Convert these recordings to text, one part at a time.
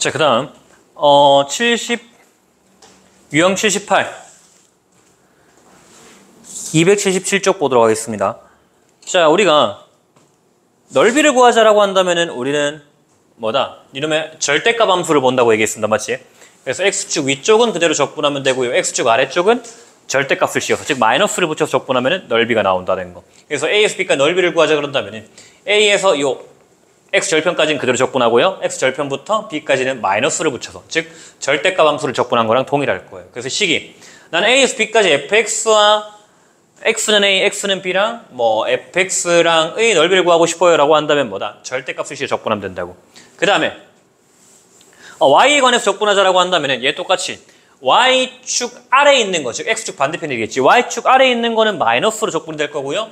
자, 그 다음 유형 78 277쪽 보도록 하겠습니다. 자, 우리가 넓이를 구하자라고 한다면은 우리는 뭐다? 이름의 절대값 함수를 본다고 얘기했습니다. 맞지? 그래서 x축 위쪽은 그대로 적분하면 되고요. x축 아래쪽은 절대값을 씌워서, 즉 마이너스를 붙여서 적분하면 넓이가 나온다는 거. 그래서 a에서 b까지 넓이를 구하자 그런다면 a에서 요 x절편까지는 그대로 적분하고요. x절편부터 b까지는 마이너스를 붙여서, 즉 절대값 함수를 적분한 거랑 동일할 거예요. 그래서 식이 나는 a에서 b까지 fx와 x는 a, x는 b랑 뭐 fx랑 의 넓이를 구하고 싶어요 라고 한다면 뭐다? 절대값을 씌워 적분하면 된다고. 그 다음에 y에 관해서 적분하자라고 한다면 얘 똑같이 y축 아래에 있는 거, 즉 x축 반대편이겠지. y축 아래에 있는 거는 마이너스로 적분이 될 거고요.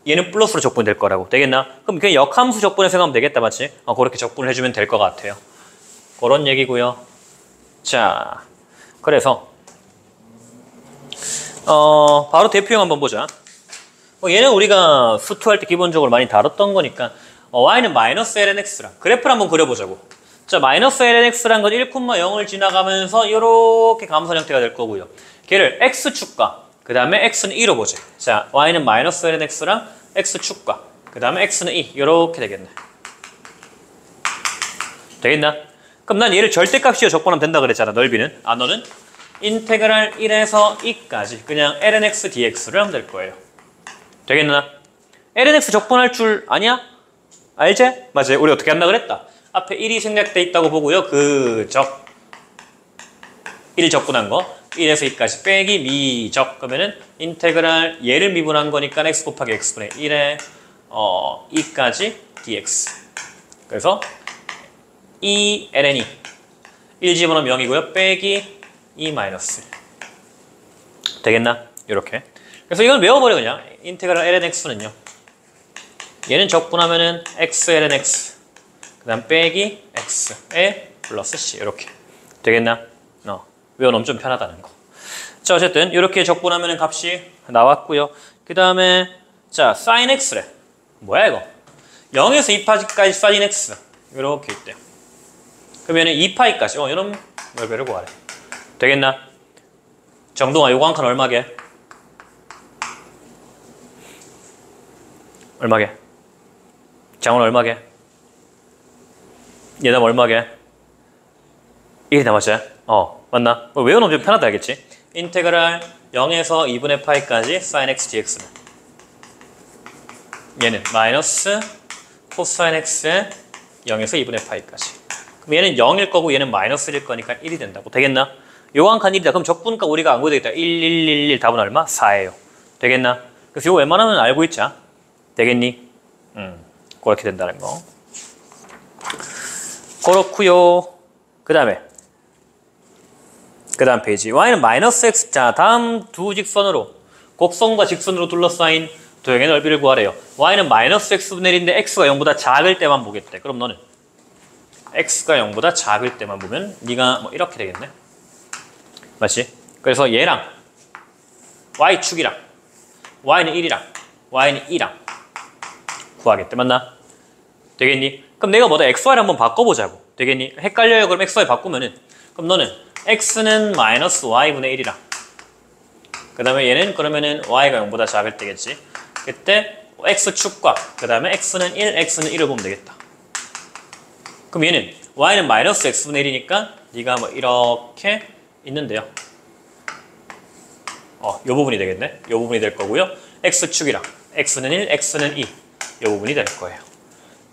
얘는 플러스로 적분이 될 거라고. 되겠나? 그럼 그냥 역함수 적분을 생각하면 되겠다. 맞지? 그렇게 적분을 해주면 될 것 같아요. 그런 얘기고요. 자, 그래서 바로 대표형 한번 보자. 얘는 우리가 수투할 때 기본적으로 많이 다뤘던 거니까 y는 마이너스 lnx랑 그래프를 한번 그려보자고. 자, 마이너스 lnx란 건 1,0을 지나가면서 이렇게 감선 형태가 될 거고요. 걔를 x축과 그 다음에 x는 2로 보자. 자, y는 마이너스 lnx랑 x축과 그 다음에 x는 2 이렇게 되겠네. 되겠나? 그럼 난 얘를 절대값이어 적분하면 된다 그랬잖아. 넓이는. 너는 인테그랄 1에서 2까지 그냥 lnx dx를 하면 될 거예요. 되겠나? lnx 적분할 줄 아냐? 알지? 맞지? 우리 어떻게 한다 그랬다? 앞에 1이 생략돼 있다고 보고요. 그 적 1 적분한 거 1에서 2까지 빼기 미적 그러면은 인테그랄 얘를 미분한 거니까 x 곱하기 x분의 1에 2까지 dx. 그래서 2ln이 1 집어넣으면 0이고요. 빼기 2 마이너스. 되겠나? 이렇게. 그래서 이걸 외워버려 그냥. 인테그랄 lnx는요. 얘는 적분하면은 x lnx 그 다음 빼기 x에 플러스 c 이렇게. 되겠나? 외워놓으면 좀 편하다는 거. 자, 어쨌든 이렇게 적분하면 값이 나왔고요. 그 다음에 자, sin x래. 뭐야 이거? 0에서 2파이까지 sin x 이렇게 있대. 그러면은 2파이까지 이런 넓이를 구하래. 되겠나? 정동아, 요거 한 칸 얼마게? 얼마게? 장훈 얼마게? 얘담 얼마게? 1이 남았지? 맞나? 외워놓으면 좀 편하다 알겠지? 인테그랄 0에서 2분의 파이까지 sin x dx는 얘는 마이너스 코사인 x에 0에서 2분의 파이까지. 그럼 얘는 0일 거고 얘는 마이너스일 거니까 1이 된다고. 되겠나? 요거 한 칸 1이다. 그럼 적분값 우리가 안 구해도 되겠다. 1, 1, 1, 1 답은 얼마? 4예요. 되겠나? 그래서 요거 웬만하면 알고 있자. 되겠니? 그렇게 된다는 거. 그렇구요. 그 다음 페이지. y는 마이너스 x. 자, 다음 두 직선으로 곡선과 직선으로 둘러싸인 도형의 넓이를 구하래요. y는 마이너스 x분의 1인데 x가 0보다 작을 때만 보겠대. 그럼 너는 x가 0보다 작을 때만 보면 네가 뭐 이렇게 되겠네. 맞지? 그래서 얘랑 y축이랑 y는 1이랑 y는 2랑 구하겠대. 맞나? 되겠니? 그럼 내가 뭐다? xy를 한번 바꿔보자고. 되겠니? 헷갈려요. 그럼 xy 바꾸면은 그럼 너는 x는 마이너스 y분의 1이랑 그 다음에 얘는 그러면은 y가 0보다 작을 때겠지. 그때 x축과 그 다음에 x는 1, x는 1을 보면 되겠다. 그럼 얘는 y는 마이너스 x분의 1이니까 네가 뭐 이렇게 있는데요. 요 부분이 되겠네. 요 부분이 될 거고요. x축이랑 x는 1, x는 2 요 부분이 될 거예요.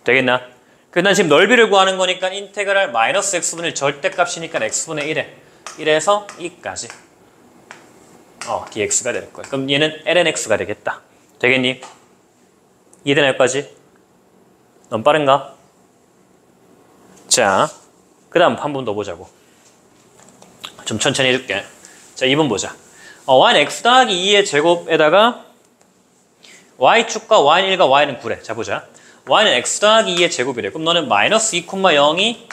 되겠나? 난 지금 넓이를 구하는 거니까 인테그랄 마이너스 x분의 1 절대값이니까 x분의 1에 1에서 2까지 dx가 될 거예요. 그럼 얘는 lnx가 되겠다. 되겠니? 이해되나 여기까지? 너무 빠른가? 자, 그 다음 한 번 더 보자고. 좀 천천히 해줄게. 자, 2번 보자. y는 x 더하기 2의 제곱에다가 y축과 y는 1과 y는 9래. 자, 보자. y는 x 더하기 2의 제곱이래. 그럼 너는 마이너스 2,0이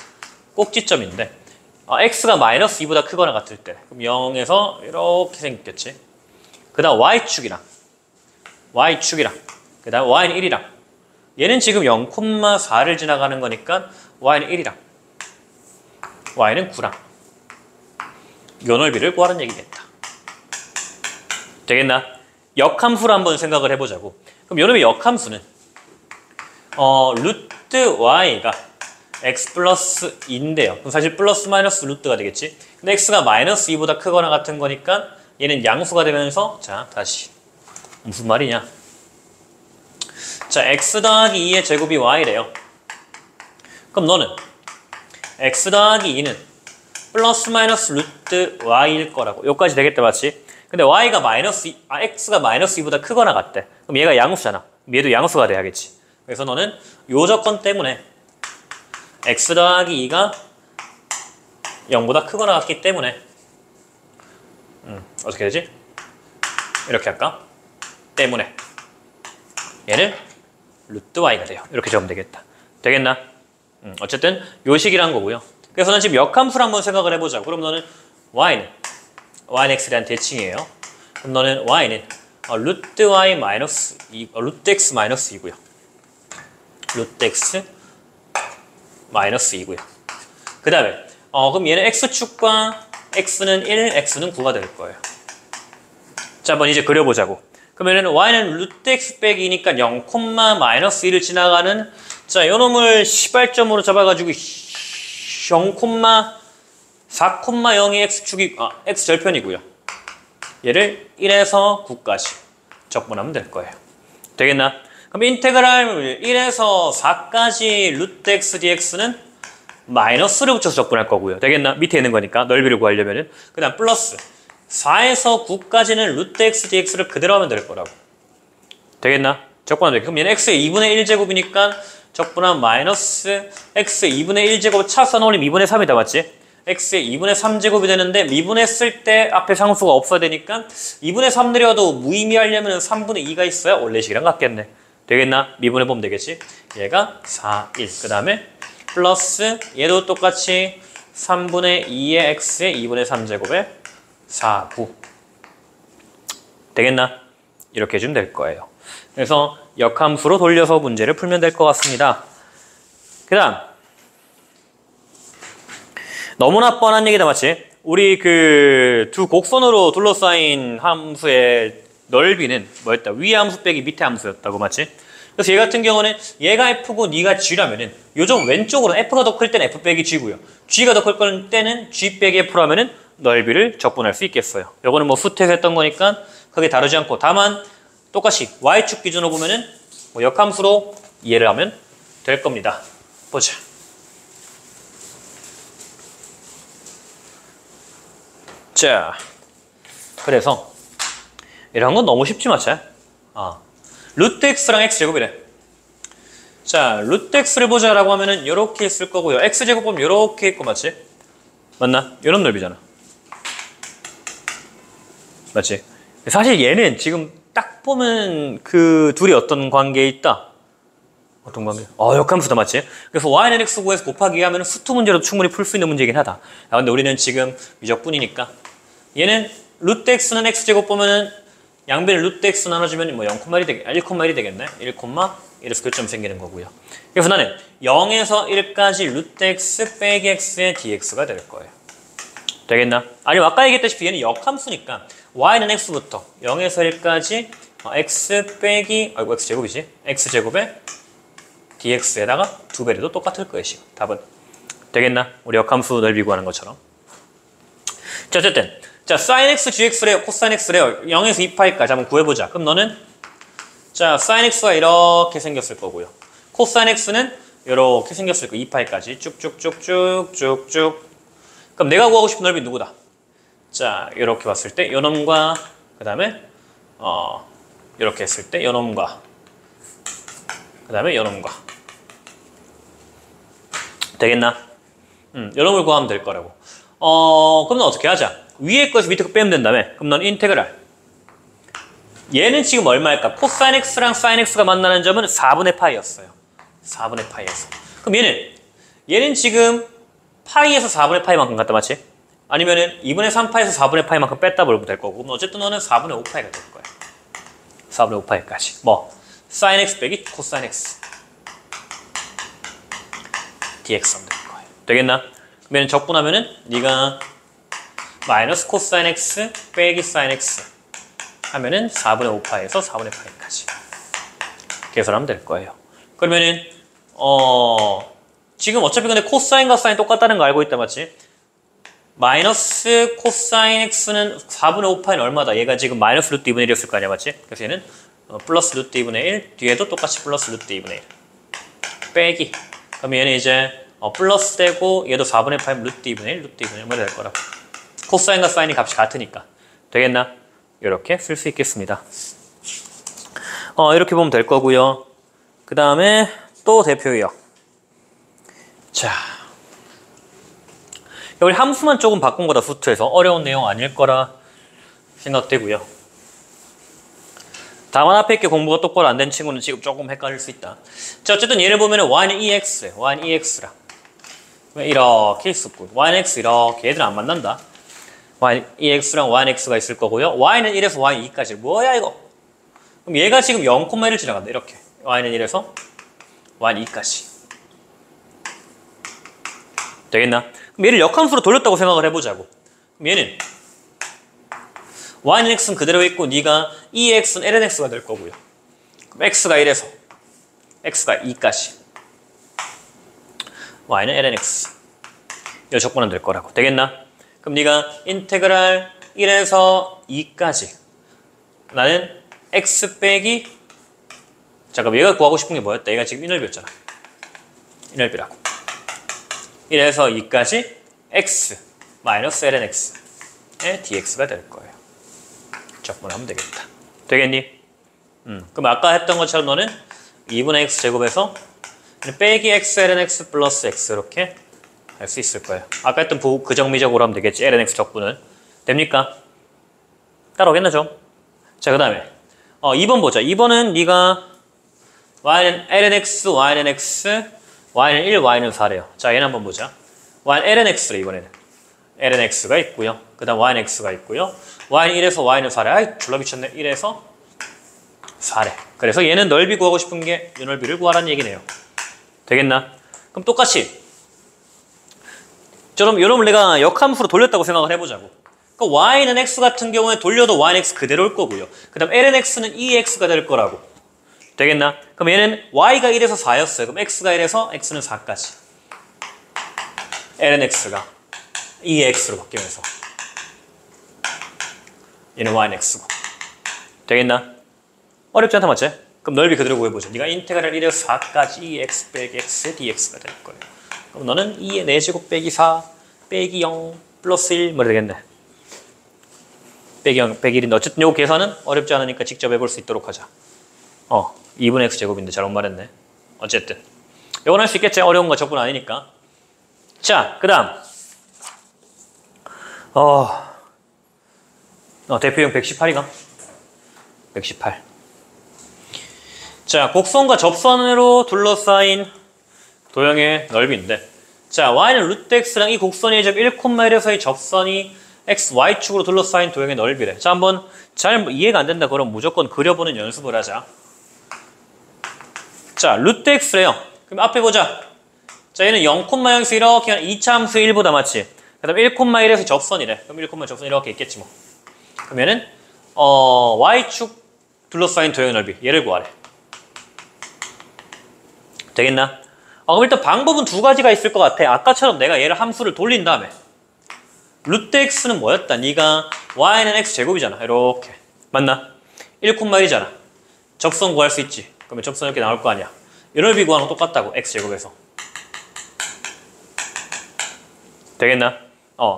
꼭지점인데 x가 마이너스 2보다 크거나 같을 때 그럼 0에서 이렇게 생겼겠지. 그 다음 y축이랑 그 다음 y는 1이랑 얘는 지금 0,4를 지나가는 거니까 y는 1이랑 y는 9랑 요 넓이를 구하는 얘기겠다. 되겠나? 역함수를 한번 생각을 해보자고. 그럼 요놈의 역함수는 루트 y가 x 플러스 2인데요. 그럼 사실 플러스 마이너스 루트가 되겠지. 근데 x가 마이너스 2보다 크거나 같은 거니까 얘는 양수가 되면서 자 다시 무슨 말이냐. 자 x 더하기 2의 제곱이 y래요. 그럼 너는 x 더하기 2는 플러스 마이너스 루트 y일 거라고. 여기까지 되겠다 맞지? 근데 y가 x가 마이너스 2보다 크거나 같대. 그럼 얘가 양수잖아. 그럼 얘도 양수가 돼야겠지. 그래서 너는 요 조건 때문에 x 더하기 2가 0보다 크거나 같기 때문에 어떻게 되지? 이렇게 할까? 때문에 얘는 루트 y가 돼요. 이렇게 적으면 되겠다. 되겠나? 어쨌든 요 식이란 거고요. 그래서 는 지금 역함수를 한번 생각을 해보자. 그럼 너는 y는 x에 대한 대칭이에요. 그럼 너는 y는 루트 y 마이너스 2, 루트 x 마이너스 2고요. 루트 x 마이너스 2고요. 그 다음에 그럼 얘는 x축과 x는 1, x는 9가 될 거예요. 자, 한번 이제 그려보자고. 그러면은 y는 루트 x 빼기 2니까 0, 마이너스 1을 지나가는 자, 요 놈을 시발점으로 잡아가지고 0, 4,0이 x축이 x절편이고요. 얘를 1에서 9까지 적분하면 될 거예요. 되겠나? 그럼 인테그랄 1에서 4까지 루트 x dx는 마이너스를 붙여서 적분할 거고요. 되겠나? 밑에 있는 거니까 넓이를 구하려면은 그 다음 플러스 4에서 9까지는 루트 x dx를 그대로 하면 될 거라고. 되겠나? 적분하면 돼. 그럼 얘는 x의 2분의 1제곱이니까 적분하면 마이너스 x의 2분의 1제곱 차서 넣으면 2분의 3이다 맞지? x의 2분의 3제곱이 되는데 미분했을 때 앞에 상수가 없어야 되니까 2분의 3 내려도 무의미하려면 3분의 2가 있어야 원래 식이랑 같겠네. 되겠나? 미분해보면 되겠지? 얘가 4, 1. 그 다음에 플러스 얘도 똑같이 3분의 2의 x의 2분의 3제곱에 4, 9. 되겠나? 이렇게 해주면 될 거예요. 그래서 역함수로 돌려서 문제를 풀면 될 것 같습니다. 그 다음 너무나 뻔한 얘기다 맞지? 우리 그 두 곡선으로 둘러싸인 함수의 넓이는 뭐였다? 위의 함수 빼기 밑의 함수였다고 맞지? 그래서 얘 같은 경우는 얘가 F고 네가 G라면은 요즘 왼쪽으로 F가 더 클 때는 F 빼기 G고요. G가 더 클 때는 G 빼기 F라면은 넓이를 적분할 수 있겠어요. 요거는 뭐 수태에서 했던 거니까 크게 다르지 않고 다만 똑같이 Y축 기준으로 보면은 뭐 역함수로 이해를 하면 될 겁니다. 보자. 자, 그래서 이런 건 너무 쉽지 맞지? 루트 x랑 x제곱이래. 자, 루트 x를 보자라고 하면은 이렇게 있을 거고요. x제곱 보면 이렇게 있고 맞지? 맞나? 이런 넓이잖아. 맞지? 사실 얘는 지금 딱 보면 그 둘이 어떤 관계에 있다? 어떤 관계? 역함수다 맞지? 그래서 y는 x 구해서 곱하기 하면 수투 문제로 충분히 풀 수 있는 문제이긴 하다. 근데 우리는 지금 미적분이니까 얘는 루트 x는 x제곱 보면은 양변을 루트 x 나눠주면 뭐 1,1이 되겠네. 1,1에서 교점이 생기는 거고요. 그래서 나는 0에서 1까지 루트 x 빼기 x의 dx가 될 거예요. 되겠나? 아니면 아까 얘기했다시피 얘는 역함수니까 y는 x부터 0에서 1까지 x 빼기 x제곱이지. x제곱에 dx에다가 2배로도 똑같을 거예요. 답은. 되겠나? 우리 역함수 넓이 구하는 것처럼. 자, 어쨌든 자, sin x gx래요. 코사인 x래요. 0에서 2파이까지 한번 구해보자. 그럼 너는 자, sin x가 이렇게 생겼을 거고요. 코사인 x는 이렇게 생겼을 거고 2파이까지 쭉쭉쭉쭉쭉쭉. 그럼 내가 구하고 싶은 넓이 누구다? 자, 이렇게 봤을 때 요놈과 그 다음에 이렇게 했을 때 요놈과 그 다음에 요놈과 되겠나? 요놈을 구하면 될 거라고. 그럼 넌 어떻게 하자? 위에 것이 밑에 거 빼면 된다며. 그럼 넌 인테그랄. 얘는 지금 얼마일까? 코사인 x랑 사인 x가 만나는 점은 4분의 파이였어요. 4분의 파이에서. 그럼 얘는 지금 파이에서 4분의 파이만큼 갖다 맞지? 아니면은 2분의 3파에서 4분의 파이만큼 뺐다 보면 될 거고. 그럼 어쨌든 너는 4분의 5파이가 될 거야. 4분의 5파이까지. 뭐 사인 x 빼기 코사인 x dx 하면 될 거예요. 되겠나? 그러면 적분하면은 네가 마이너스 코사인 x 빼기 사인 x 하면은 4분의 5파에서 4분의 파이까지 계산하면 될 거예요. 그러면은 지금 어차피 근데 코사인과 사인 똑같다는 거 알고 있다 맞지? 마이너스 코사인 x는 4분의 5파인 얼마다? 얘가 지금 마이너스 루트 2분의 1이었을 거 아니야 맞지? 그래서 얘는 플러스 루트 2분의 1 뒤에도 똑같이 플러스 루트 2분의 1 빼기 그럼 얘는 이제 플러스 되고 얘도 4분의 8 루트 2분의 1 루트 2분의 1이 될 거라고. 코사인과 사인이 값이 같으니까 되겠나? 이렇게 쓸 수 있겠습니다. 이렇게 보면 될 거고요. 그 다음에 또 대표유형. 자, 여기 함수만 조금 바꾼 거다 수트에서 어려운 내용 아닐 거라 생각되고요. 다만 앞에 있게 공부가 똑바로 안 된 친구는 지금 조금 헷갈릴 수 있다. 자, 어쨌든 얘를 보면 y는 EX, y는 EX라. 이렇게 있었고 y는 X 이렇게 얘들은 안 만난다. y는 EX랑 y는 X가 있을 거고요. y는 1에서 y는 2까지. 뭐야 이거? 그럼 얘가 지금 0,1을 지나간다. 이렇게 y는 1에서 y는 2까지. 되겠나? 그럼 얘를 역함수로 돌렸다고 생각을 해보자고. 그럼 얘는 y는 x는 그대로 있고 네가 2x는 ln x가 될 거고요. 그럼 x가 1에서 x가 2까지. y는 ln x. 이 적분은 될 거라고. 되겠나? 그럼 네가 인테그랄 1에서 2까지. 나는 x 빼기 잠깐 얘가 구하고 싶은 게 뭐였다? 얘가 지금 인넓이였잖아. 인넓이라고. 1에서 2까지 x 마이너스 ln x의 dx가 될 거예요. 적분하면 되겠다. 되겠니? 그럼 아까 했던 것처럼 너는 2분의 x 제곱에서 빼기 x ln x 플러스 x 이렇게 할 수 있을 거예요. 아까 했던 부정미적으로 하면 되겠지. ln x 적분은. 됩니까? 따라오겠나 좀? 자, 그 다음에 2번 보자. 2번은 네가 y는 ln x, y는 x, y는 1, y는 4래요. 자, 얘는 한번 보자. y는 ln x래 이번에는. ln x가 있고요. 그 다음 y는 x가 있고요. y는 1에서 y는 4래. 아이 졸라 미쳤네. 1에서 4래. 그래서 얘는 넓이 구하고 싶은 게 이 넓이를 구하라는 얘기네요. 되겠나? 그럼 똑같이 여러분 내가 역함수로 돌렸다고 생각을 해보자고. 그러니까 y는 x 같은 경우에 돌려도 y는 x 그대로일 거고요. 그 다음 ln x는 2x가 될 거라고. 되겠나? 그럼 얘는 y가 1에서 4였어요. 그럼 x가 1에서 x는 4까지. ln x가 2x로 바뀌면서 얘는 y는 x고. 되겠나? 어렵지 않다 맞지? 그럼 넓이 그대로 구해보자. 네가 인테그랄 1에서 4까지 2x 빼기 x의 dx가 될 거예요. 그럼 너는 2의 4제곱 빼기 4 빼기 0 플러스 1 뭐 되겠네. 빼기 0 빼기 1인데 어쨌든 요 계산은 어렵지 않으니까 직접 해볼 수 있도록 하자. 2분의 x제곱인데 잘못 말했네. 어쨌든 이건 할 수 있겠지. 어려운 거 적분 아니니까. 자, 그 다음 대표형 118이가? 118. 자, 곡선과 접선으로 둘러싸인 도형의 넓이인데, 자, y는 루트 x랑 이 곡선이 이제 1,1에서의 접선이 x, y축으로 둘러싸인 도형의 넓이래. 자, 한번 잘 이해가 안 된다 그럼 무조건 그려보는 연습을 하자. 자, 루트 x래요. 그럼 앞에 보자. 자, 얘는 0,0에서 이렇게 한 2차 함수 1보다 맞지? 그 다음 1,1에서 접선이래. 그럼 1, 접선 이렇게 있겠지 뭐. 그러면은 y축 둘러싸인 도형의 넓이 얘를 구하래. 되겠나? 그럼 일단 방법은 두 가지가 있을 것 같아. 아까처럼 내가 얘를 함수를 돌린 다음에 루트 x는 뭐였다? 네가 y는 x 제곱이잖아. 이렇게 맞나? 1,1이잖아. 접선 구할 수 있지. 그러면 접선 이렇게 나올 거 아니야. 이 넓이 구하는 거 똑같다고. x 제곱에서. 되겠나?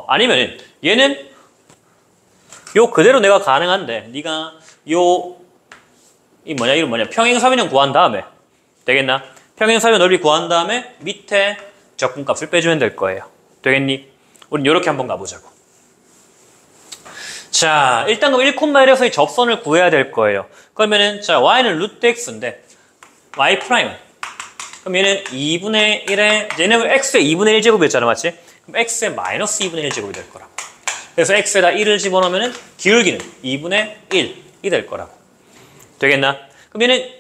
아니면 얘는 요 그대로 내가 가능한데 네가 이름 뭐냐 평행사변형 구한 다음에 되겠나? 평행사변 넓이 구한 다음에 밑에 적분값을 빼주면 될 거예요. 되겠니? 우린 이렇게 한번 가보자고. 자, 일단 그럼 1,1에서의 접선을 구해야 될 거예요. 그러면은 자, y는 루트 x인데 y 프라임은 그럼 얘는 2분의 1에 얘는 x의 2분의 1제곱이었잖아 맞지? 그럼 x의 마이너스 2분의 1제곱이 될 거라고. 그래서 x에다 1을 집어넣으면 기울기는 2분의 1이 될 거라고. 되겠나? 그럼 얘는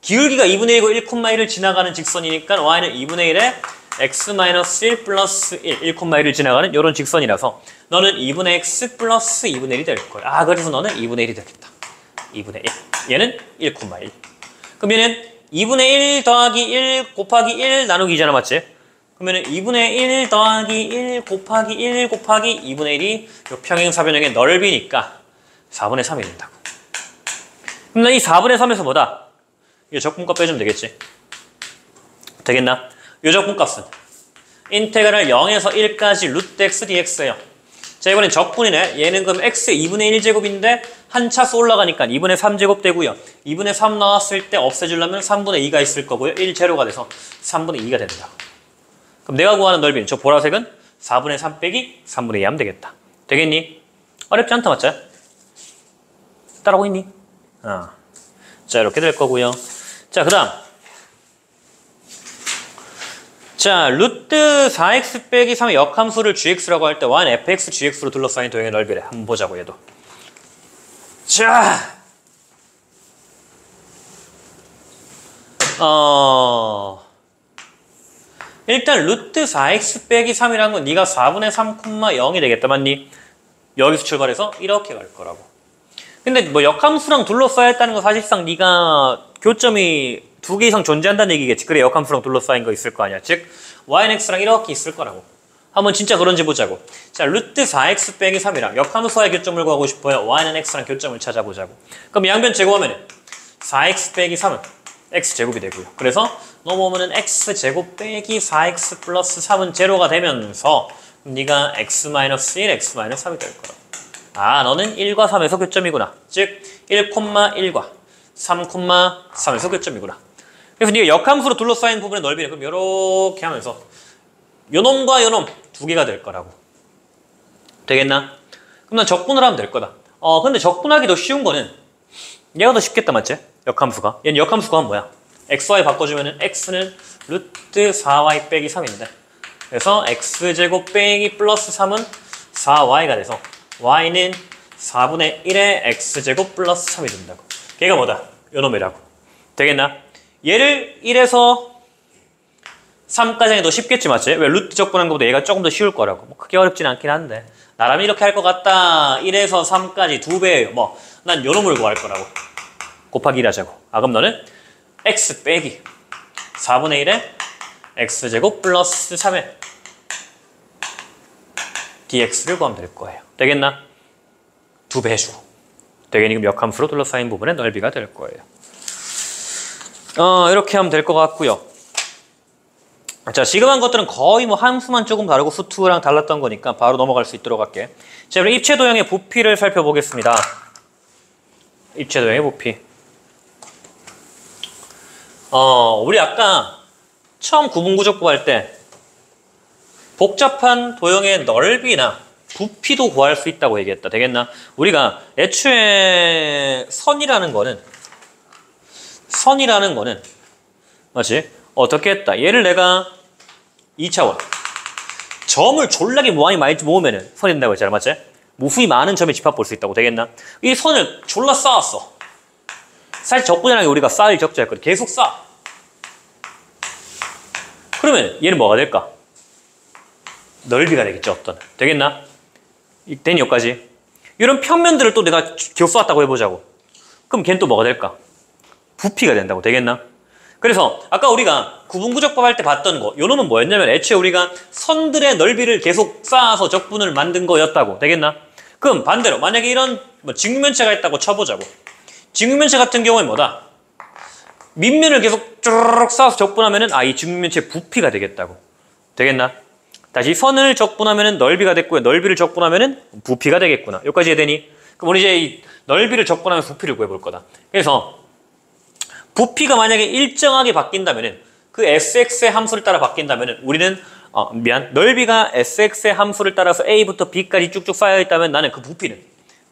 기울기가 2분의 1이고 1,1을 지나가는 직선이니까 y는 2분의 1에 x-1 플러스 1, 1,1을 지나가는 이런 직선이라서 너는 2분의 x 플러스 2분의 1이 될 거야. 아, 그래서 너는 2분의 1이 되겠다. 2분의 1. 얘는 1,1. 그럼 얘는 2분의 1 더하기 1 곱하기 1 나누기 2잖아, 맞지? 그러면 2분의 1 더하기 1 곱하기 1 곱하기 2분의 1이 이 평행사변형의 넓이니까 4분의 3이 된다고. 그럼 나 이 4분의 3에서 뭐다? 이 적분값 빼주면 되겠지. 되겠나? 이 적분값은 인테그랄 0에서 1까지 루트 x dx예요. 자, 이번엔 적분이네. 얘는 그럼 x의 2분의 1제곱인데 한 차수 올라가니까 2분의 3제곱 되고요. 2분의 3 나왔을 때 없애주려면 3분의 2가 있을 거고요. 1 제로가 돼서 3분의 2가 된다. 그럼 내가 구하는 넓이는 저 보라색은 4분의 3 빼기 3분의 2 하면 되겠다. 되겠니? 어렵지 않다, 맞죠? 따라오고 있니? 자, 이렇게 될 거고요. 자, 그 다음. 자, 루트 4x 빼기 3의 역함수를 gx라고 할 때 y는 fx gx로 둘러싸인 도형의 넓이래. 한번 보자고, 얘도. 자, 일단 루트 4x 빼기 3이라는 건 네가 4분의 3, 0이 되겠다, 맞니? 여기서 출발해서 이렇게 갈 거라고. 근데 뭐 역함수랑 둘러싸여 있다는 건 사실상 네가 교점이 2개 이상 존재한다는 얘기겠지. 그래, 역함수랑 둘러싸인 거 있을 거 아니야. 즉 y는 x랑 이렇게 있을 거라고. 한번 진짜 그런지 보자고. 자, 루트 4x 빼기 3이랑 역함수와의 교점을 구하고 싶어요. y는 x랑 교점을 찾아보자고. 그럼 양변 제곱하면 4x 빼기 3은 x제곱이 되고요. 그래서 넘어오면 x제곱 빼기 4x 플러스 3은 제로가 되면서 네가 x-1, x-3이 될 거야. 아, 너는 1과 3에서 교점이구나. 즉 1,1과 3,3에서 교점이구나. 그래서 네가 역함수로 둘러싸인 부분의 넓이를 그럼 이렇게 하면서 요놈과 요놈 두 개가 될 거라고. 되겠나? 그럼 난 적분을 하면 될 거다. 근데 적분하기 더 쉬운 거는 얘가 더 쉽겠다, 맞지? 역함수가. 얘는 역함수가 한 뭐야? xy 바꿔주면은 x는 루트 4y 빼기 3인데 그래서 x제곱 빼기 플러스 3은 4y가 돼서 y는 4분의 1의 x제곱 플러스 3이 된다고. 걔가 뭐다? 요놈이라고. 되겠나? 얘를 1에서 3까지 하는 게 더 쉽겠지, 맞지? 왜 루트 적분한 것보다 얘가 조금 더 쉬울 거라고. 뭐 크게 어렵진 않긴 한데 나라면 이렇게 할 것 같다. 1에서 3까지 2배예요. 뭐 난 요놈을 구할 거라고. 곱하기 1 하자고. 아, 그럼 너는 x 빼기 4분의 1의 x제곱 플러스 3의 dx를 구하면 될 거예요. 되겠나? 2배 해주고. 되겠니? 그럼 역함수로 둘러싸인 부분의 넓이가 될 거예요. 이렇게 하면 될 것 같고요. 자, 지금 한 것들은 거의 뭐 함수만 조금 다르고 수투랑 달랐던 거니까 바로 넘어갈 수 있도록 할게. 자, 그럼 입체 도형의 부피를 살펴보겠습니다. 입체 도형의 부피. 우리 아까 처음 구분구조 구할 때 복잡한 도형의 넓이나 부피도 구할 수 있다고 얘기했다. 되겠나? 우리가 애초에 선이라는 거는 맞지? 어떻게 했다? 얘를 내가 2차원 점을 졸라게 많이 모으면은 선이 된다고 했잖아, 맞지? 무수히 많은 점의 집합 볼 수 있다고. 되겠나? 이 선을 졸라 쌓았어. 사실 적분이라는 게 우리가 쌓을 적자였거든. 계속 쌓아. 그러면 얘는 뭐가 될까? 넓이가 되겠죠, 어떤. 되겠나? 되니 여기까지. 이런 평면들을 또 내가 겹쌓았다고 해보자고. 그럼 걔는 또 뭐가 될까? 부피가 된다고. 되겠나? 그래서 아까 우리가 구분구조법 할 때 봤던 거, 요 놈은 뭐였냐면 애초에 우리가 선들의 넓이를 계속 쌓아서 적분을 만든 거였다고. 되겠나? 그럼 반대로 만약에 이런 직육면체가 있다고 쳐보자고. 직육면체 같은 경우는 뭐다? 밑면을 계속 쭈르륵 쌓아서 적분하면은 이 직육면체의 부피가 되겠다고. 되겠나? 다시 선을 적분하면은 넓이가 됐고요. 넓이를 적분하면은 부피가 되겠구나. 여기까지 해야되니? 그럼 우리 이제 이 넓이를 적분하면서 부피를 구해볼 거다. 그래서 부피가 만약에 일정하게 바뀐다면은 그 sx의 함수를 따라 바뀐다면은 우리는 넓이가 sx의 함수를 따라서 a부터 b까지 쭉쭉 쌓여 있다면 나는 그 부피는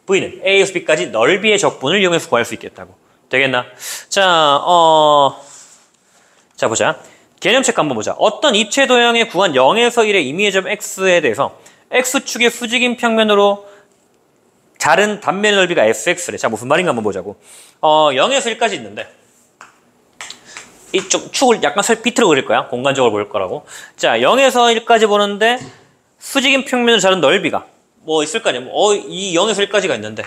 v는 a에서 b까지 넓이의 적분을 이용해서 구할 수 있겠다고. 되겠나? 자, 자 보자. 개념 체크 한번 보자. 어떤 입체 도형의 구한 0에서 1의 임의의 점 x에 대해서 x축의 수직인 평면으로 자른 단면의 넓이가 sx래. 자, 무슨 말인가 한번 보자고. 0에서 1까지 있는데 이쪽 축을 약간 비틀어 그릴 거야. 공간적으로 볼 거라고. 자, 0에서 1까지 보는데 수직인 평면을 자른 넓이가 뭐 있을 거 아니야. 이 0에서 1까지가 있는데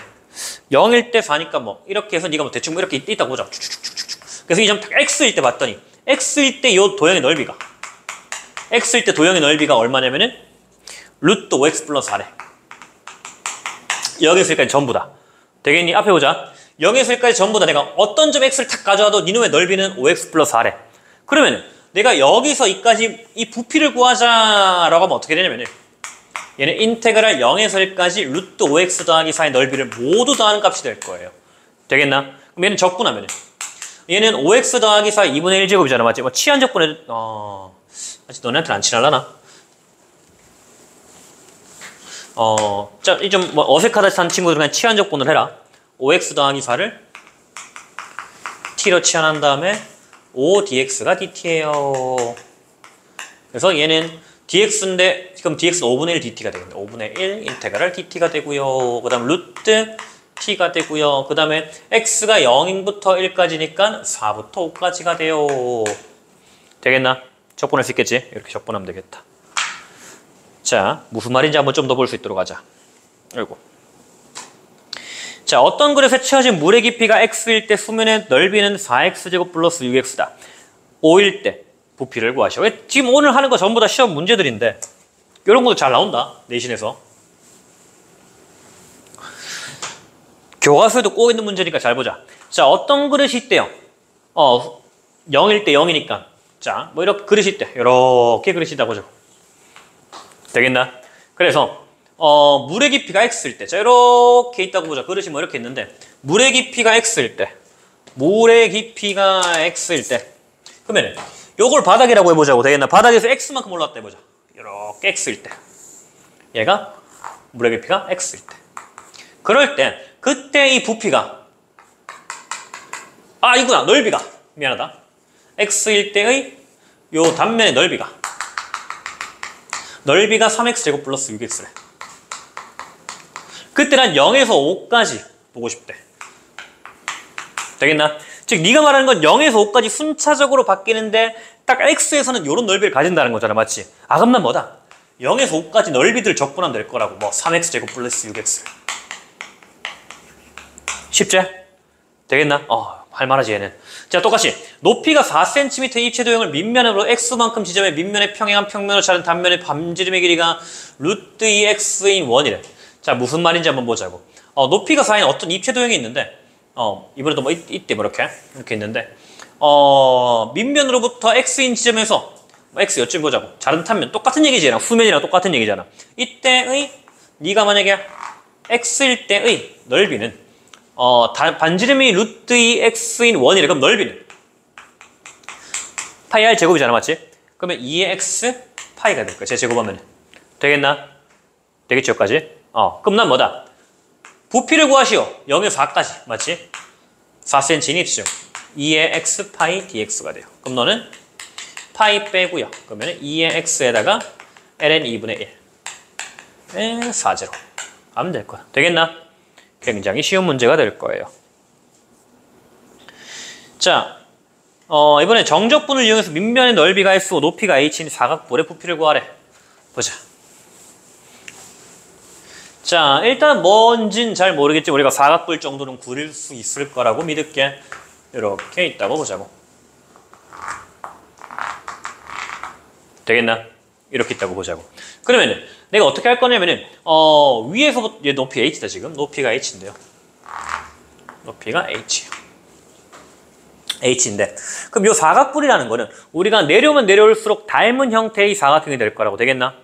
0일 때 4니까 뭐 이렇게 해서 네가 뭐 대충 뭐 이렇게 있다고 보자. 그래서 이 점 딱 x일 때 봤더니 x일 때 요 도형의 넓이가 x일 때 도형의 넓이가 얼마냐면은 루트 5x 플러스 4래. 0에서 1까지 전부 다. 되겠니? 앞에 보자. 0에서 1까지 전부 다 내가 어떤 점 x를 탁 가져와도 니놈의 넓이는 5x 플러스 4래. 그러면 내가 여기서 이까지 이 부피를 구하자라고 하면 어떻게 되냐면은 얘는 인테그랄 0에서 1까지 루트 5x 더하기 4의 넓이를 모두 더하는 값이 될 거예요. 되겠나? 그럼 얘는 적분하면은 얘는 5x 더하기 4 2분의 1제곱이잖아. 맞지? 뭐 치환 적분해 아직 너네한테는 안 친할라나? 자, 이 좀 뭐 어색하다 한 친구들은 그냥 치환 적분을 해라. 5x 더하기 4를 t로 치환한 다음에 5dx가 dt예요. 그래서 얘는 dx인데 그럼 dx는 5분의 1 dt가 되겠네. 5분의 1 인테그랄 dt가 되고요. 그 다음 루트 t가 되고요. 그 다음에 x가 0부터 1까지니까 4부터 5까지가 돼요. 되겠나? 적분할 수 있겠지? 이렇게 적분하면 되겠다. 자, 무슨 말인지 한번 좀 더 볼 수 있도록 하자. 아이고. 자, 어떤 그릇에 채워진 물의 깊이가 x일 때 수면의 넓이는 4x제곱 플러스 6x다. 5일 때 부피를 구하시오. 지금 오늘 하는 거 전부 다 시험 문제들인데 이런 것도 잘 나온다. 내신에서. 교과서에도 꼭 있는 문제니까 잘 보자. 자, 어떤 그릇이 있대요? 0일 때 0이니까. 자, 뭐 이렇게 그릇이 있대. 이렇게 그릇이 있다 보죠. 되겠나? 그래서 물의 깊이가 x일 때. 자, 이렇게 있다고 보자. 그릇이 뭐 이렇게 있는데 물의 깊이가 x일 때. 물의 깊이가 x일 때. 그러면 요걸 바닥이라고 해보자고. 되겠나? 바닥에서 x만큼 올라왔다 해보자. 이렇게 x일 때. 얘가 물의 깊이가 x일 때. 그럴 때 그때 이 부피가 이구나. 넓이가 미안하다. x일 때의 요 단면의 넓이가 3x제곱 플러스 6x래. 그때 난 0에서 5까지 보고 싶대. 되겠나? 즉 네가 말하는 건 0에서 5까지 순차적으로 바뀌는데 딱 x에서는 이런 넓이를 가진다는 거잖아. 맞지? 그럼 난 뭐다? 0에서 5까지 넓이들 적분하면 될 거라고. 뭐 3x제곱 플러스 6x. 쉽지? 되겠나? 할만하지 얘는. 자, 똑같이 높이가 4cm 입체 도형을 밑면으로 x만큼 지점의 밑면에 평행한 평면으로 자른 단면의 반지름의 길이가 루트 2x인 원이래. 자, 무슨 말인지 한번 보자고. 높이가 4인 어떤 입체 도형이 있는데 이번에도 뭐 이때 뭐 이렇게 있는데 밑면으로부터 x인 지점에서 x 여쭤 보자고. 자른 단면 똑같은 얘기지. 얘랑 수면이랑 똑같은 얘기잖아. 이때의 네가 만약에 x일 때의 넓이는 반지름이 루트 2x인 원이래. 그럼 넓이는 파이 r 제곱이잖아. 맞지? 그러면 2x 파이가 될 거야. 제 제곱하면 되겠나? 되겠죠? 여기까지? 그럼 난 뭐다? 부피를 구하시오. 0에서 4까지. 맞지? 4cm인 입수 2의 x 파이 dx가 돼요. 그럼 너는 파이 빼고요. 그러면 2의 x에다가 ln 2분의 1 4제로 하면 될 거야. 되겠나? 굉장히 쉬운 문제가 될 거예요. 자, 이번에 정적분을 이용해서 밑면의 넓이가 S고 높이가 H인 사각볼의 부피를 구하래. 보자. 자, 일단 뭔진 잘 모르겠지. 우리가 사각볼 정도는 그릴 수 있을 거라고 믿을게. 이렇게 있다고 보자고. 되겠나? 이렇게 있다고 보자고. 그러면은 내가 어떻게 할 거냐면은 위에서부터 얘 높이 h다 지금. 높이가 h인데요. 높이가 h인데 그럼 요 사각뿔이라는 거는 우리가 내려오면 내려올수록 닮은 형태의 사각형이 될 거라고. 되겠나?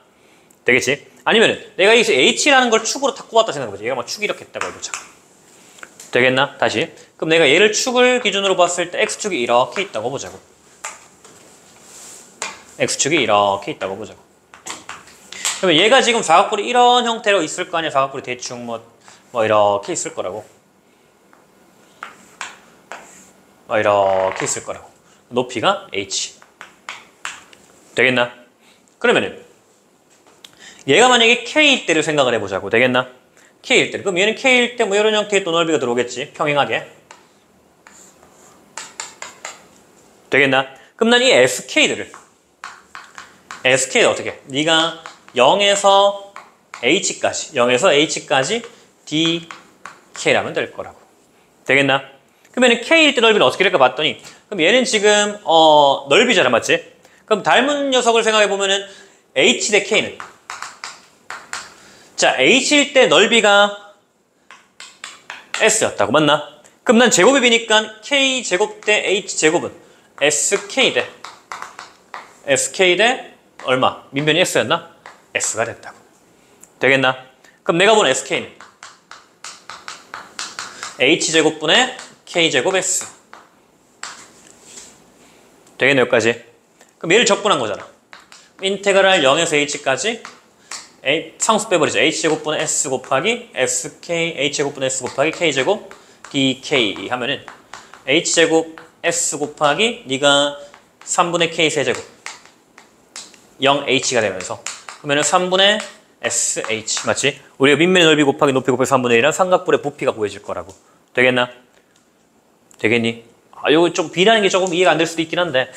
되겠지? 아니면은 내가 여기서 h라는 걸 축으로 탁 꼽았다 생각해보자. 얘가 막 축이 이렇게 있다고 해보자. 되겠나? 다시. 그럼 내가 얘를 축을 기준으로 봤을 때 x축이 이렇게 있다고 보자고. x축이 이렇게 있다고 보자고. 그러면 얘가 지금 사각뿔이 이런 형태로 있을 거 아니야. 사각뿔이 대충 뭐 이렇게 있을 거라고. 이렇게 있을 거라고. 높이가 h. 되겠나? 그러면은 얘가 만약에 k일 때를 생각을 해보자고. 되겠나? k일 때. 그럼 얘는 k일 때 뭐 이런 형태의 또 넓이가 들어오겠지. 평행하게. 되겠나? 그럼 난 이 SK를 어떻게? 네가 0에서 H까지 DK라면 될 거라고. 되겠나? 그러면 K일 때 넓이는 어떻게 될까 봤더니 그럼 얘는 지금 넓이잖아, 맞지? 그럼 닮은 녀석을 생각해보면은 H 대 K는 자, H일 때 넓이가 S였다고, 맞나? 그럼 난 제곱이 비니까 K제곱 대 H제곱은 SK 대 얼마? 민변이 S였나? S가 됐다고. 되겠나? 그럼 내가 본 SK는 H제곱분의 K제곱 S. 되겠네, 여기까지. 그럼 얘를 적분한 거잖아. 인테그랄 0에서 H까지 상수 빼버리죠. H제곱분의 S 곱하기 SK, H제곱분의 S 곱하기 K제곱 DK 하면은 H제곱 S 곱하기 네가 3분의 K 세제곱 0H가 되면서 그러면은 3분의 SH 맞지? 우리가 밑면의 넓이 곱하기 높이 곱해서 3분의 1이란 삼각뿔의 부피가 구해질 거라고. 되겠나? 되겠니? 이거 좀 비라는 게 조금 이해가 안 될 수도 있긴 한데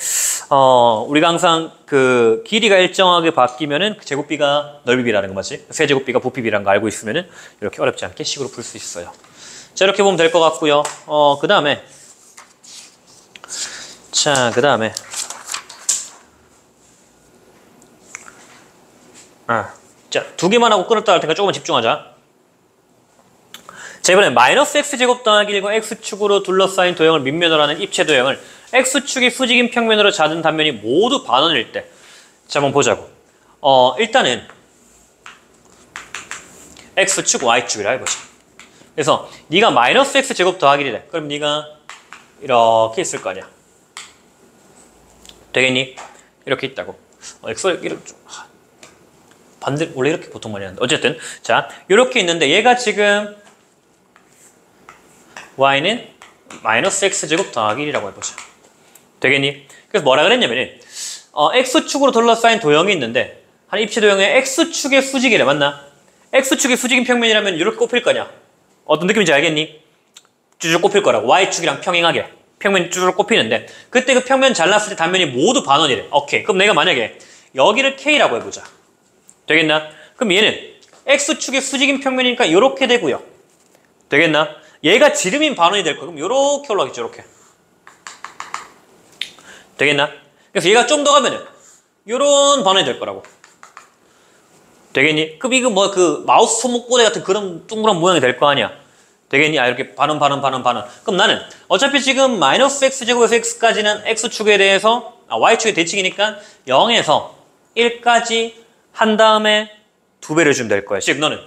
우리가 항상 그 길이가 일정하게 바뀌면은 제곱비가 넓이비라는 거 맞지? 세제곱비가 부피비라는 거 알고 있으면은 이렇게 어렵지 않게 식으로 풀 수 있어요. 자, 이렇게 보면 될 것 같고요. 그 다음에 자, 두 개만 하고 끊었다 할 테니까 조금만 집중하자. 자, 이번엔 마이너스 x제곱 더하기 1과 x축으로 둘러싸인 도형을 밑면으로 하는 입체 도형을 x축이 수직인 평면으로 잡은 단면이 모두 반원일 때. 자, 한번 보자고. 일단은 x축, y축이라 해보자. 그래서 네가 마이너스 x제곱 더하기 1이래. 그럼 네가 이렇게 있을 거 아니야. 되겠니? 이렇게 있다고. x를 이렇게 좀 반대 원래 이렇게 보통 많이 하는데 어쨌든 자, 이렇게 있는데 얘가 지금 y는 마이너스 x제곱 더하기 1이라고 해보자. 되겠니? 그래서 뭐라 그랬냐면은 x축으로 둘러싸인 도형이 있는데 한 입체 도형의 x축의 수직이래, 맞나? x축의 수직인 평면이라면 이렇게 꼽힐 거냐? 어떤 느낌인지 알겠니? 쭈쭈 꼽힐 거라고. y축이랑 평행하게 평면이 쭈쭈 꼽히는데 그때 그 평면 잘랐을 때 단면이 모두 반원이래. 오케이. 그럼 내가 만약에 여기를 k라고 해보자. 되겠나? 그럼 얘는 x축의 수직인 평면이니까 이렇게 되고요. 되겠나? 얘가 지름인 반원이 될 거야. 그럼 이렇게 올라가겠죠, 이렇게. 되겠나? 그래서 얘가 좀 더 가면은 요런 반원이 될 거라고. 되겠니? 그럼 이거 뭐 그 마우스 손목고대 같은 그런 둥그런 모양이 될 거 아니야. 되겠니? 이렇게 반원. 그럼 나는 어차피 지금 마이너스 x제곱에서 x까지는 x축에 대해서 y축의 대칭이니까 0에서 1까지 한 다음에 2배를 주면 될 거야. 즉 너는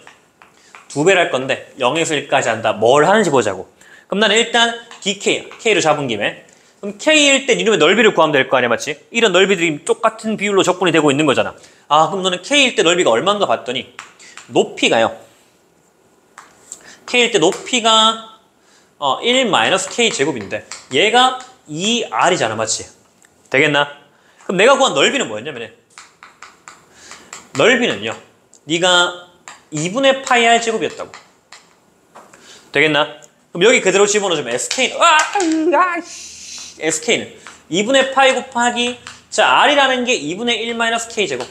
2배를 할 건데 0에서 1까지 한다. 뭘 하는지 보자고. 그럼 나는 일단 dk, k를 잡은 김에 그럼 k일 때 이놈의 넓이를 구하면 될 거 아니야, 맞지? 이런 넓이들이 똑같은 비율로 적분이 되고 있는 거잖아. 그럼 너는 k일 때 넓이가 얼마인가 봤더니 높이가요. k일 때 높이가 1-k 제곱인데 얘가 2r이잖아, 맞지? 되겠나? 그럼 내가 구한 넓이는 뭐였냐면 넓이는요, 네가 2분의 파이 r 제곱이었다고. 되겠나? 그럼 여기 그대로 집어넣으면 SK는 2분의 파이 곱하기 자, r이라는 게 2분의 1 k 제곱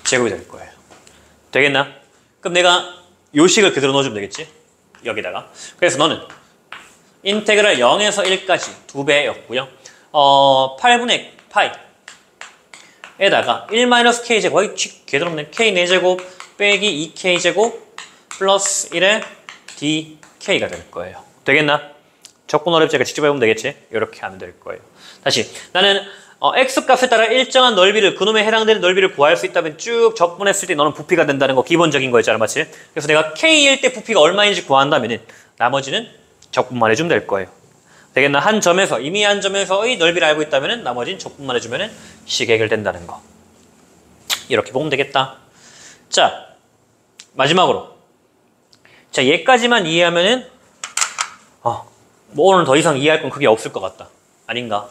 제곱이 될 거예요. 되겠나? 그럼 내가 요식을 그대로 넣어주면 되겠지? 여기다가. 그래서 너는 인테그랄 0에서 1까지 2배였고요. 8분의 파이 에다가 1-k 제곱, 개더럽네. k 4제곱 빼기 2k 제곱 플러스 1의 dk가 될 거예요. 되겠나? 적분 어렵지가 직접 해보면 되겠지? 이렇게 하면 될 거예요. 다시 나는 x 값에 따라 일정한 넓이를 그놈에 해당되는 넓이를 구할 수 있다면 쭉 적분했을 때 너는 부피가 된다는 거 기본적인 거였잖아, 맞지? 그래서 내가 k일 때 부피가 얼마인지 구한다면은 나머지는 적분만 해주면 될 거예요. 되겠나? 이미 한 점에서의 넓이를 알고 있다면은 나머지는 적분만 해주면은 식 해결된다는 거. 이렇게 보면 되겠다. 자, 마지막으로. 자, 얘까지만 이해하면은 뭐 오늘 더 이상 이해할 건 크게 없을 것 같다. 아닌가?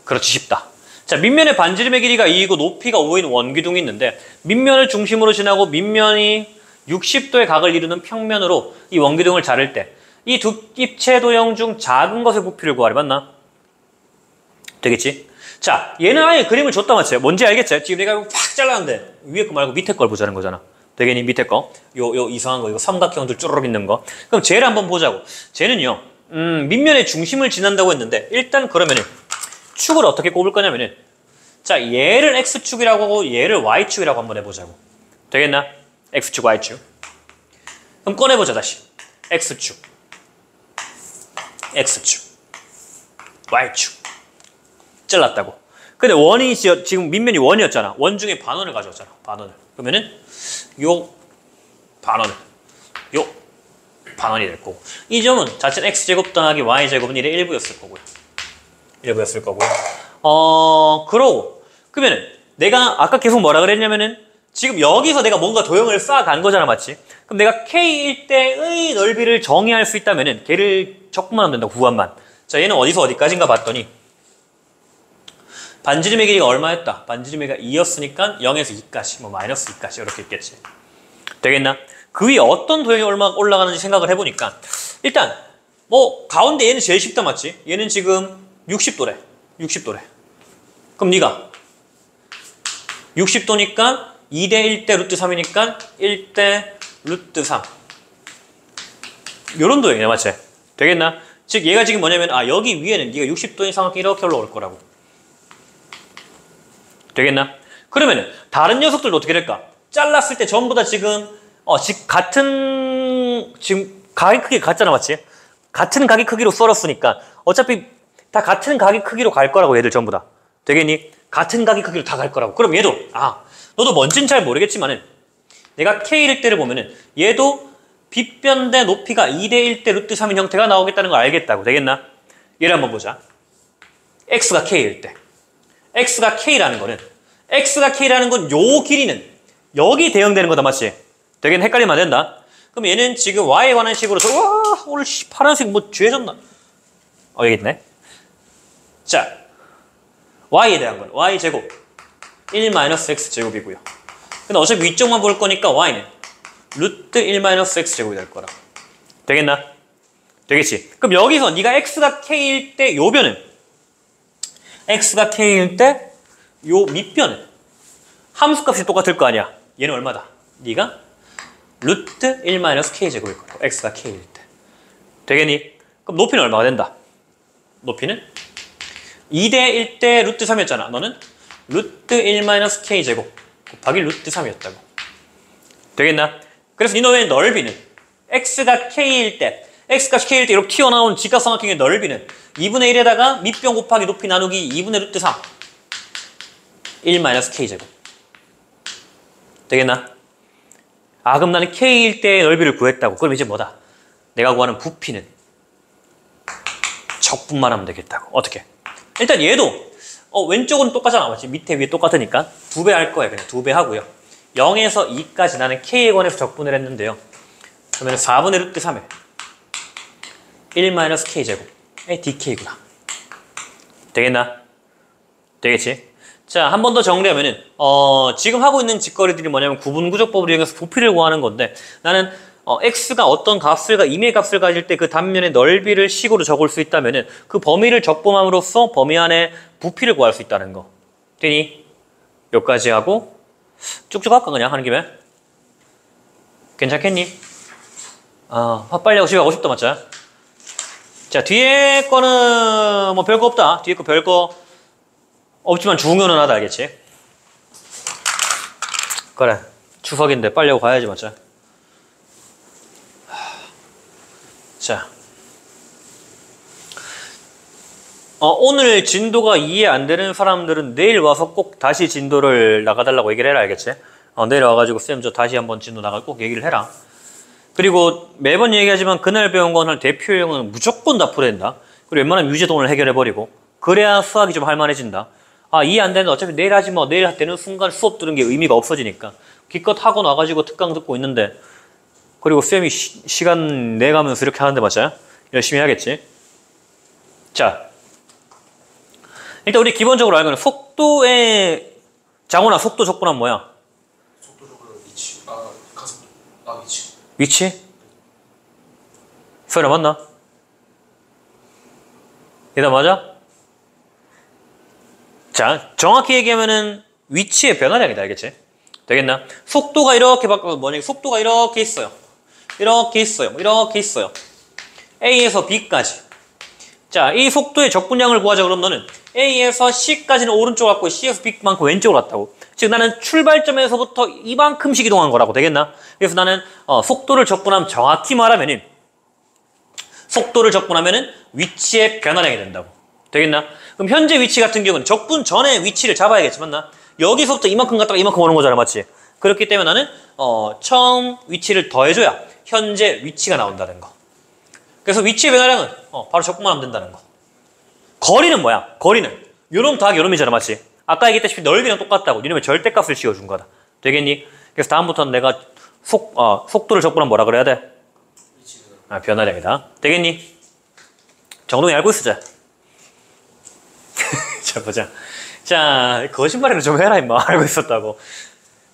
그렇지 싶다. 자, 밑면의 반지름의 길이가 2이고 높이가 5인 원기둥이 있는데 밑면을 중심으로 지나고 밑면이 60도의 각을 이루는 평면으로 이 원기둥을 자를 때 이 두 입체 도형 중 작은 것의 부피를 구하래, 맞나? 되겠지? 자, 얘는 아예 그림을 줬다 맞지? 뭔지 알겠지? 지금 내가 이거 팍 잘랐는데 위에 거 말고 밑에 걸 보자는 거잖아. 되겠니? 밑에 거. 요 이상한 거, 이거 삼각형들 쭈르륵 있는 거. 그럼 쟤를 한번 보자고. 쟤는요, 밑면의 중심을 지난다고 했는데, 일단 그러면은, 축을 어떻게 꼽을 거냐면은, 자, 얘를 X축이라고 하고, 얘를 Y축이라고 한번 해보자고. 되겠나? X축, Y축. 그럼 꺼내보자, 다시. X축. X축. Y축. 잘랐다고. 근데 원이 지금 밑면이 원이었잖아. 원 중에 반원을 가져왔잖아. 반원을. 그러면은 요 반원을 요 반원이 될 거고. 이 점은 자체는 x제곱 더하기 y제곱은 1의 1부였을 거고요. 1부였을 거고요. 그러고 그러면은 내가 아까 계속 뭐라 그랬냐면은 지금 여기서 내가 뭔가 도형을 쌓아간 거잖아, 맞지? 그럼 내가 K일대의 넓이를 정의할 수 있다면은 걔를 적분만 하면 된다, 구간만. 자, 얘는 어디서 어디까지인가 봤더니 반지름의 길이가 얼마였다? 반지름의 길이가 2였으니까 0에서 2까지, 뭐 마이너스 2까지 이렇게 있겠지. 되겠나? 그 위에 어떤 도형이 얼마 올라가는지 생각을 해보니까 일단 뭐 가운데 얘는 제일 쉽다, 맞지? 얘는 지금 60도래. 60도래. 그럼 네가 60도니까 2대 1대 루트 3이니까 1대 루트 3. 요런 도형이네, 맞지? 되겠나? 즉 얘가 지금 뭐냐면 여기 위에는 네가 60도인 삼각형이 이렇게 올라올 거라고. 되겠나? 그러면은 다른 녀석들도 어떻게 될까? 잘랐을 때 전부 다 지금 같은 지금 각의 크기 같잖아, 맞지? 같은 각의 크기로 썰었으니까 어차피 다 같은 각의 크기로 갈 거라고, 얘들 전부 다. 되겠니? 같은 각의 크기로 다 갈 거라고. 그럼 얘도 너도 뭔지는 잘 모르겠지만은 내가 K일 때를 보면은 얘도 빗변대 높이가 2대 1대 루트 3인 형태가 나오겠다는 걸 알겠다고. 되겠나? 얘를 한번 보자. X가 K일 때. X가 K라는 거는 요 길이는 여기 대응되는 거다, 맞지? 되긴 헷갈리면 안 된다. 그럼 얘는 지금 Y에 관한 식으로 와, 오늘 파란색 뭐 죄졌나? 여기 있네. 자, Y에 대한 건 Y제곱 1-X제곱이고요. 근데 어차피 위쪽만 볼 거니까 Y는 루트 1-X제곱이 될 거라. 되겠나? 되겠지? 그럼 여기서 네가 X가 K일 때 요 변은 X가 K일 때 요 밑변은 함수값이 똑같을 거 아니야. 얘는 얼마다? 네가 루트 1-K제곱일 거라고. X가 K일 때. 되겠니? 그럼 높이는 얼마가 된다? 높이는 2대 1대 루트 3이었잖아. 너는 루트 1-K제곱 곱하기 루트 3이었다고. 되겠나? 그래서 이놈의 넓이는 X가 K일 때 이렇게 튀어나온 직각삼각형의 넓이는 2분의 1에다가 밑변 곱하기 높이 나누기 2분의 루트 3 1-K제곱. 되겠나? 그럼 나는 K일 때의 넓이를 구했다고. 그럼 이제 뭐다? 내가 구하는 부피는 적분만 하면 되겠다고. 어떻게? 일단 얘도 왼쪽은 똑같잖아, 맞지? 밑에 위에 똑같으니까 2배 할 거야. 그냥 2배 하고요. 0에서 2까지 나는 K에 관해서 적분을 했는데요. 그러면 4분의 루트 3에 1-K제곱의 DK구나. 되겠나? 되겠지? 자, 한 번 더 정리하면은 지금 하고 있는 짓거리들이 뭐냐면 구분구조법을 이용해서 부피를 구하는 건데, 나는 x가 어떤 값을 임의 값을 가질 때 그 단면의 넓이를 식으로 적을 수 있다면은 그 범위를 적분함으로써 범위 안에 부피를 구할 수 있다는 거. 되니? 여기까지 하고 쭉쭉 할까, 그냥 하는 김에? 괜찮겠니? 빨리 하고 집에 가고 싶다, 맞죠? 자, 뒤에 거는 뭐 별거 없다. 뒤에 거 별거 없지만 중요는 하다, 알겠지? 그래, 추석인데 빨리 하고 가야지, 맞죠? 자, 오늘 진도가 이해 안 되는 사람들은 내일 와서 꼭 다시 진도를 나가달라고 얘기를 해라, 알겠지? 내일 와가지고 쌤 저 다시 한번 진도 나갈 꼭 얘기를 해라. 그리고 매번 얘기하지만 그날 배운 거는 대표형은 무조건 다 풀어야 된다. 그리고 웬만하면 유제동을 해결해버리고, 그래야 수학이 좀 할만해진다. 이해 안 되는데 어차피 내일 하지 뭐. 내일 되는 순간 수업 들은 게 의미가 없어지니까. 기껏 학원 와가지고 특강 듣고 있는데, 그리고 쌤이 시간 내가면서 이렇게 하는데 맞아요? 열심히 해야겠지. 자, 일단 우리 기본적으로 알거는 속도의 장훈아, 속도 적분하면 뭐야? 속도 적분은 위치. 가속도. 위치. 위치? 서연아 맞나? 얘다 맞아? 자, 정확히 얘기하면은 위치의 변화량이다, 알겠지? 되겠나? 속도가 이렇게 바꿔서 뭐냐? 속도가 이렇게 있어요. 이렇게 있어요. 이렇게 있어요. A에서 B까지. 자, 이 속도의 적분량을 구하자. 그럼 너는 A에서 C까지는 오른쪽 갔고 C에서 B만큼 왼쪽으로 갔다고. 즉 나는 출발점에서부터 이만큼씩 이동한 거라고. 되겠나? 그래서 나는 속도를 적분하면 정확히 말하면은 속도를 적분하면은 위치의 변화량이 된다고. 되겠나? 그럼 현재 위치 같은 경우는 적분 전에 위치를 잡아야겠지만 나 여기서부터 이만큼 갔다가 이만큼 오는 거잖아, 맞지? 그렇기 때문에 나는 처음 위치를 더해줘야 현재 위치가 나온다는 거. 그래서 위치의 변화량은 바로 적분만 하면 된다는 거. 거리는 뭐야? 거리는 요놈 더하기 요놈이잖아, 맞지? 아까 얘기했다시피 넓이랑 똑같다고. 이놈의 절대값을 씌워준 거다. 되겠니? 그래서 다음부터는 내가 속도를 적분하면 뭐라 그래야 돼? 변화량이다. 되겠니? 정동이 알고 있으자. 자, 보자. 자, 거짓말이나 좀 해라, 임마. 알고 있었다고.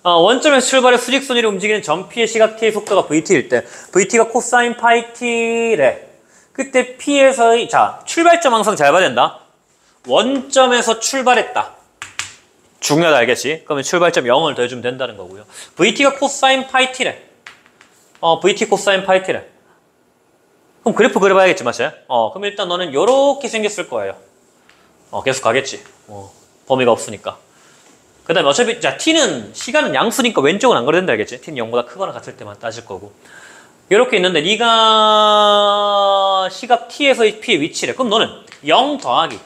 원점에서 출발해 수직선으로 움직이는 전 P의 시각 T의 속도가 VT일 때 VT가 코사인 파이 T래. 그때 P에서의 자, 출발점 항상 잘 봐야 된다. 원점에서 출발했다. 중요하다, 알겠지? 그러면 출발점 0을 더해주면 된다는 거고요. VT가 코사인 파이 T래. VT 코사인 파이 T래. 그럼 그래프 그려봐야겠지, 맞지? 그럼 일단 너는 요렇게 생겼을 거예요. 계속 가겠지. 범위가 없으니까. 그 다음에 어차피 자 t는 시간은 양수니까 왼쪽은 안 그려야 된다, 알겠지? t는 0보다 크거나 같을 때만 따질 거고. 이렇게 있는데 네가 시각 t에서의 p의 위치래. 그럼 너는 0 더하기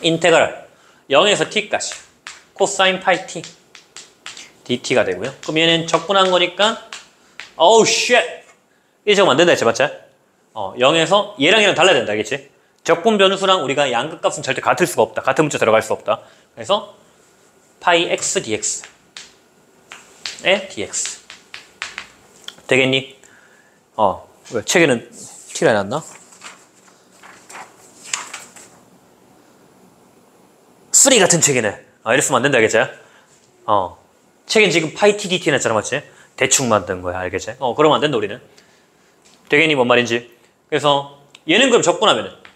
인테그랄 0에서 t까지 코사인 파이 t dt가 되고요. 그럼 얘는 적분한 거니까 어우 쉣 이제 적으면 안 된다 했지, 맞지? 0에서 얘랑 달라야 된다, 알겠지? 적분 변수랑 우리가 양극값은 절대 같을 수가 없다. 같은 문자 들어갈 수 없다. 그래서 파이 x dx의 dx 되겠니? 왜 책에는 t가 해놨나? 쓰리 같은 책이네. 이랬으면 안 된다, 알겠지? 책엔 지금 파이 t dt 해놨잖아, 맞지? 대충 만든 거야, 알겠지? 그러면 안 된다, 우리는. 되겠니? 뭔 말인지. 그래서 얘는 그럼 적분하면은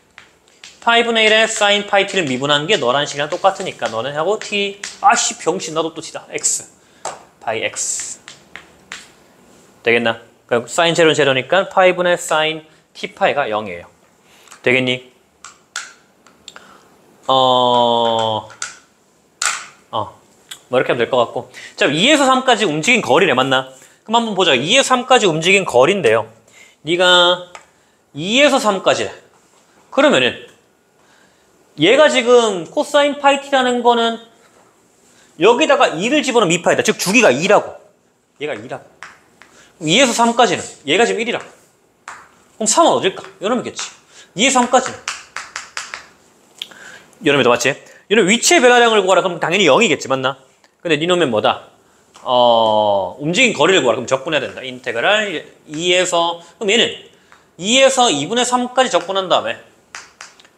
5분의 1의 사인 파이 t를 미분한 게 너란 식이랑 똑같으니까 너는 하고 t 아씨 병신 나도 또 t다 x 파이 x 되겠나? 그럼 사인 제로는 제로니까 5분의 사인 t 파이가 0이에요. 되겠니? 뭐 이렇게 하면 될 것 같고. 자, 2에서 3까지 움직인 거리래, 맞나? 그럼 한번 보자. 2에서 3까지 움직인 거리인데요. 네가 2에서 3까지래. 그러면은 얘가 지금 코사인 파이 t라는 거는 여기다가 2를 집어넣으면 2파이다. 즉 주기가 2라고. 얘가 2라고. 2에서 3까지는 얘가 지금 1이라고. 그럼 3은 어딜까? 요놈이겠지. 2에서 3까지는 요놈이다, 맞지? 얘는 위치의 변화량을 구하라. 그럼 당연히 0이겠지, 맞나? 근데 니놈은 뭐다? 움직인 거리를 구하라. 그럼 적분해야 된다. 인테그랄 2에서 그럼 얘는 2에서 2분의 3까지 적분한 다음에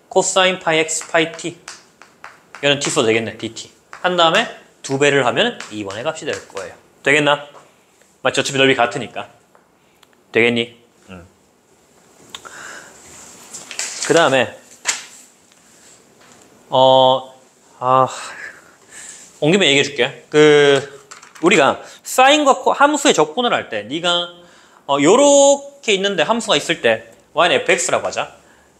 코사인 파이 x 파이 t 얘는 t 써도 되겠네, dt 한 다음에 2배를 하면 2번의 값이 될 거예요. 되겠나? 맞지? 어차피 넓이 같으니까. 되겠니? 그 다음에 온 김에 얘기해 줄게. 우리가 사인과 함수의 적분을 할 때 네가 요렇게 있는데 함수가 있을 때 y는 fx라고 하자.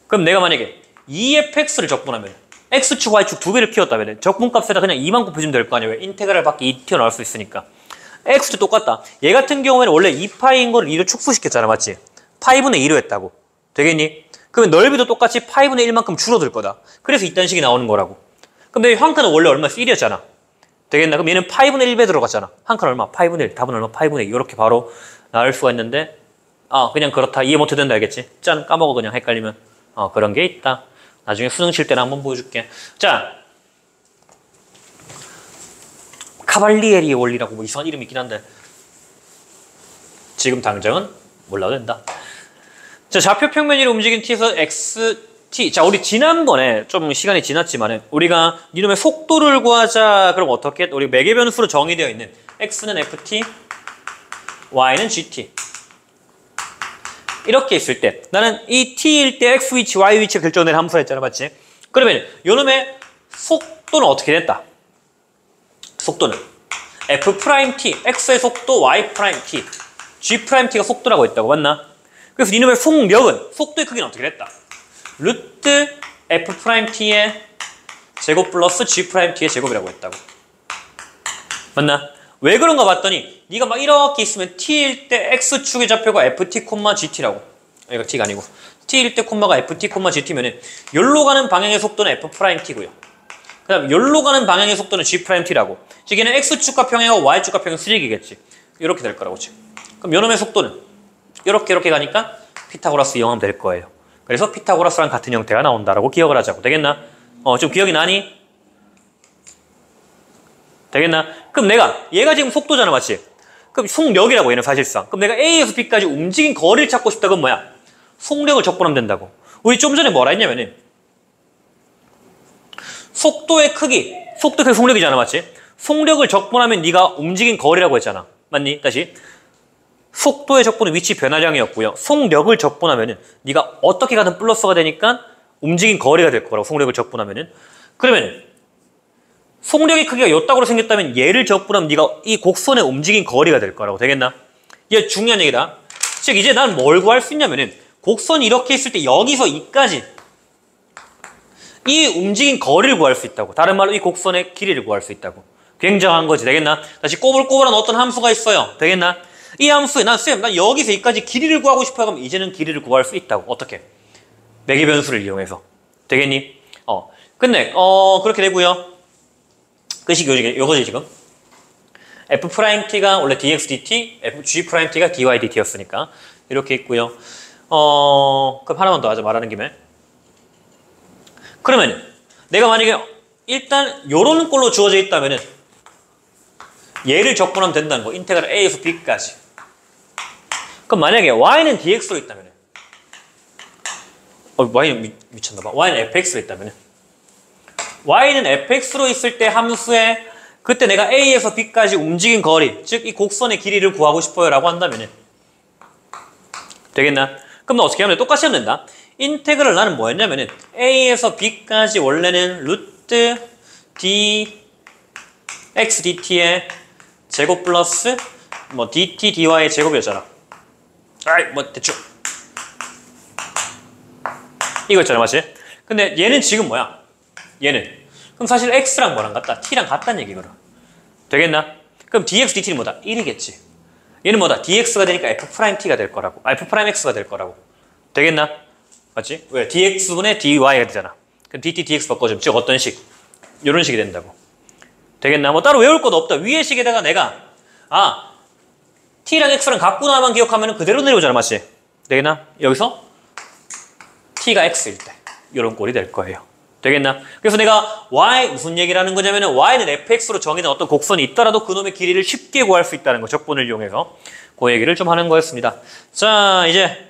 그럼 내가 만약에 2fx를 적분하면 x축, y축 두 배를 키웠다면 적분값에다 그냥 2만 곱해주면 될 거 아니야. 왜? 인테그랄 밖에 2 튀어나올 수 있으니까. x도 똑같다. 얘 같은 경우에는 원래 2파이인 거를 2로 축소시켰잖아, 맞지? 파이분의 2로 했다고. 되겠니? 그러면 넓이도 똑같이 파이분의 1만큼 줄어들 거다. 그래서 이딴 식이 나오는 거라고. 그럼 내 한 칸은 원래 얼마였어? 1이었잖아. 되겠나? 그럼 얘는 파이분의 1배 들어갔잖아. 한 칸 얼마? 파이분의 1. 답은 얼마? 파이분의 2. 이렇게 바로 나올 수가 있는데 그냥 그렇다. 이해 못해도 된다, 알겠지? 짠, 까먹어 그냥 헷갈리면. 그런 게 있다. 나중에 수능 칠 때는 한번 보여줄게. 자, 카발리에리의 원리라고 뭐 이상한 이름이 있긴 한데 지금 당장은 몰라도 된다. 자, 좌표 평면 위로 움직인 t에서 xt. 자, 우리 지난번에 좀 시간이 지났지만은 우리가 이놈의 속도를 구하자. 그럼 어떻게? 우리 매개 변수로 정의되어 있는 x는 ft, y는 gt. 이렇게 있을 때 나는 이 t일 때 x 위치, y 위치를 결정된 함수라 했잖아, 맞지? 그러면 요놈의 속도는 어떻게 됐다? 속도는 F't, X의 속도 Y'T, G'T가 속도라고 했다고 맞나? 그래서 이놈의 속력은 속도의 크기는 어떻게 됐다? 루트 F'T의 제곱 플러스 G'T의 제곱이라고 했다고 맞나? 왜 그런가 봤더니 네가 막 이렇게 있으면 T일 때 X축의 좌표가 Ft, GT라고 이거 T가 아니고 T일 때 콤마가 Ft, GT면은 여기로 가는 방향의 속도는 F'T고요 그 다음 여기로 가는 방향의 속도는 G'T라고 즉 얘는 X축과 평행하고 Y축과 평행 수직이겠지 이렇게 될 거라고 지금 그럼 요놈의 속도는 이렇게 가니까 피타고라스 이용하면 될 거예요 그래서 피타고라스랑 같은 형태가 나온다라고 기억을 하자고 되겠나? 좀 기억이 나니? 되겠나? 그럼 얘가 지금 속도잖아 맞지? 그럼 속력이라고 얘는 사실상 그럼 내가 A에서 B까지 움직인 거리를 찾고 싶다 그건 뭐야? 속력을 적분하면 된다고 우리 좀 전에 뭐라 했냐면은 속도의 크기 속력이잖아 맞지? 속력을 적분하면 네가 움직인 거리라고 했잖아 맞니? 다시 속도의 적분은 위치 변화량이었고요 속력을 적분하면은 네가 어떻게 가든 플러스가 되니까 움직인 거리가 될 거라고 속력을 적분하면은 그러면은 속력의 크기가 요따구로 생겼다면 얘를 적분하면 네가 이 곡선의 움직인 거리가 될 거라고 되겠나? 이게 중요한 얘기다 즉 이제 난 뭘 구할 수 있냐면은 곡선이 이렇게 있을 때 여기서 이까지 이 움직인 거리를 구할 수 있다고 다른 말로 이 곡선의 길이를 구할 수 있다고 굉장한 거지 되겠나? 다시 꼬불꼬불한 어떤 함수가 있어요 되겠나? 이 함수에 난 여기서 이까지 길이를 구하고 싶어 그러면 이제는 길이를 구할 수 있다고 어떻게? 매개 변수를 이용해서 되겠니? 근데 그렇게 되고요 끝이 요거지 지금 F'T가 원래 dx dt G'T가 dy dt였으니까 이렇게 있고요 그럼 하나만 더 하자 말하는 김에 그러면 내가 만약에 일단 요런 꼴로 주어져 있다면은 얘를 적분하면 된다는 거 인테그랄 a에서 b까지 그럼 만약에 y는 dx로 있다면은 y는 미쳤나봐 y는 fx로 있다면은 y는 fx로 있을 때 함수에 그때 내가 a에서 b까지 움직인 거리 즉 이 곡선의 길이를 구하고 싶어요 라고 한다면은 되겠나? 그럼 너 어떻게 하면 돼? 똑같이 하면 된다 인테그럴 나는 뭐였냐면은 a에서 b까지 원래는 루트 dx dt의 제곱 플러스 뭐 dt dy의 제곱이었잖아 대충 이거였잖아 맞지? 근데 얘는 지금 뭐야? 얘는 그럼 사실 x랑 뭐랑 같다? t랑 같다는 얘기거든 되겠나? 그럼 dx dt는 뭐다? 1이겠지 얘는 뭐다? dx가 되니까 f't가 될 거라고 f'x가 될 거라고 되겠나? 맞지? 왜? dx분의 dy가 되잖아 그럼 dt dx 바꿔주면 즉 어떤 식? 이런 식이 된다고 되겠나? 뭐 따로 외울 것도 없다 위의 식에다가 내가 t랑 x랑 같구나만 기억하면 그대로 내려오잖아 맞지? 되겠나? 여기서 t가 x일 때 이런 꼴이 될 거예요 되겠나? 그래서 내가 y 무슨 얘기를 하는 거냐면은 y는 fx로 정해진 어떤 곡선이 있더라도 그놈의 길이를 쉽게 구할 수 있다는 거 적분을 이용해서 그 얘기를 좀 하는 거였습니다 자 이제